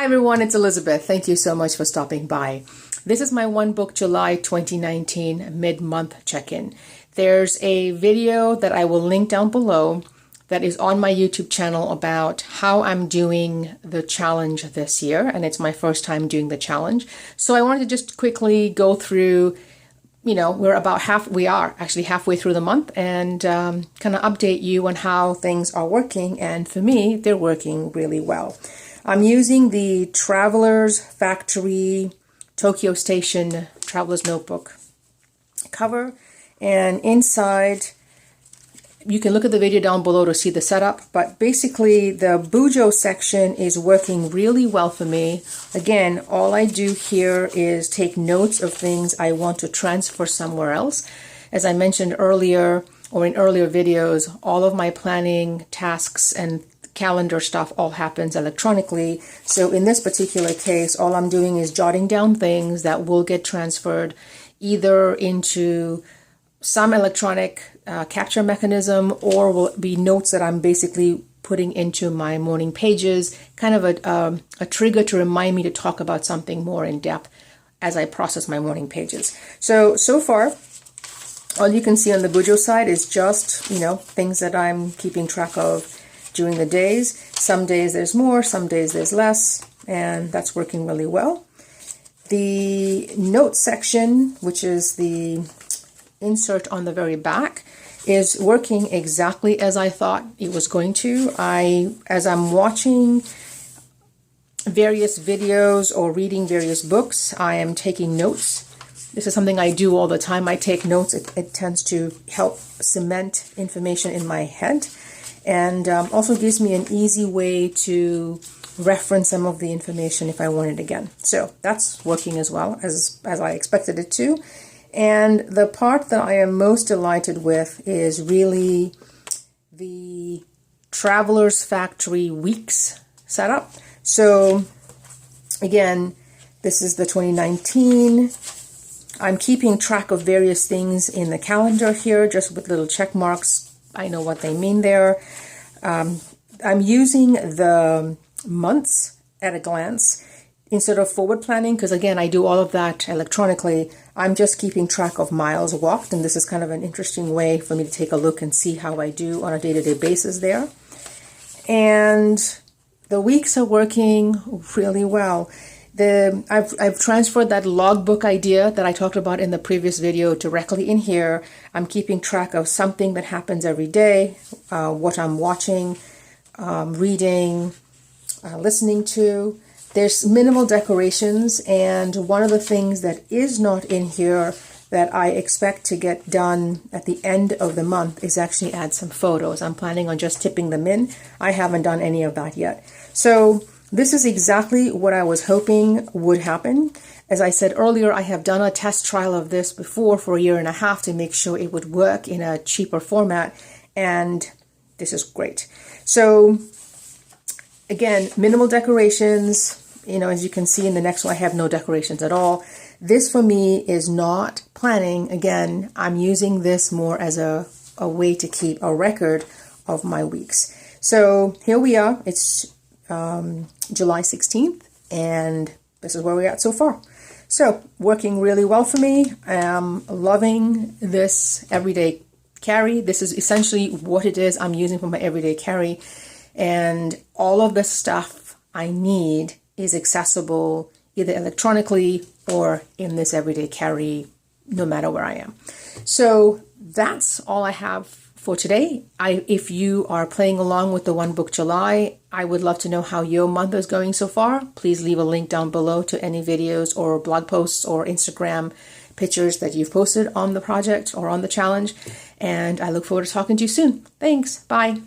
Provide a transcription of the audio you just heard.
Hi everyone, it's Elizabeth. Thank you so much for stopping by. This is my One Book July 2019 mid-month check-in. There's a video that I will link down below that is on my YouTube channel about how I'm doing the challenge this year, and it's my first time doing the challenge. So I wanted to just quickly go through, we are actually halfway through the month, and kind of update you on how things are working, and for me, they're working really well. I'm using the Traveler's Factory Tokyo Station Traveler's Notebook cover, and inside, you can look at the video down below to see the setup, but basically the Bujo section is working really well for me. Again, all I do here is take notes of things I want to transfer somewhere else. As I mentioned earlier, or in earlier videos, all of my planning tasks and calendar stuff all happens electronically. So in this particular case, all I'm doing is jotting down things that will get transferred either into some electronic capture mechanism, or will be notes that I'm basically putting into my morning pages, kind of a trigger to remind me to talk about something more in depth as I process my morning pages. So far, all you can see on the Bujo side is just, things that I'm keeping track of during the days. Some days there's more, some days there's less, and that's working really well. The notes section, which is the insert on the very back, is working exactly as I thought it was going to. As I'm watching various videos or reading various books, I am taking notes. This is something I do all the time. I take notes. It tends to help cement information in my head, and also gives me an easy way to reference some of the information if I want it again. So that's working as well as I expected it to. And the part that I am most delighted with is really the Traveler's Factory weeks setup. So again, this is the 2019. I'm keeping track of various things in the calendar here, just with little check marks. I know what they mean there. I'm using the months at a glance instead of forward planning, because again, I do all of that electronically. I'm just keeping track of miles walked, and this is kind of an interesting way for me to take a look and see how I do on a day-to-day basis there. And the weeks are working really well. I've transferred that logbook idea that I talked about in the previous video directly in here. I'm keeping track of something that happens every day, what I'm watching, reading, listening to. There's minimal decorations, and one of the things that is not in here that I expect to get done at the end of the month is actually add some photos. I'm planning on just tipping them in. I haven't done any of that yet. So this is exactly what I was hoping would happen. As I said earlier, I have done a test trial of this before for 1.5 years to make sure it would work in a cheaper format, and this is great. So again, minimal decorations. As you can see in the next one, I have no decorations at all. This for me is not planning. Again, I'm using this more as a way to keep a record of my weeks. So here we are. It's July 16th, and this is where we're at so far. So working really well for me. I'm loving this everyday carry. This is essentially what it is I'm using for my everyday carry, and all of the stuff I need is accessible either electronically or in this everyday carry, no matter where I am. So that's all I have for today. If you are playing along with the One Book July, I would love to know how your month is going so far. Please leave a link down below to any videos or blog posts or Instagram pictures that you've posted on the project or on the challenge. And I look forward to talking to you soon. Thanks. Bye.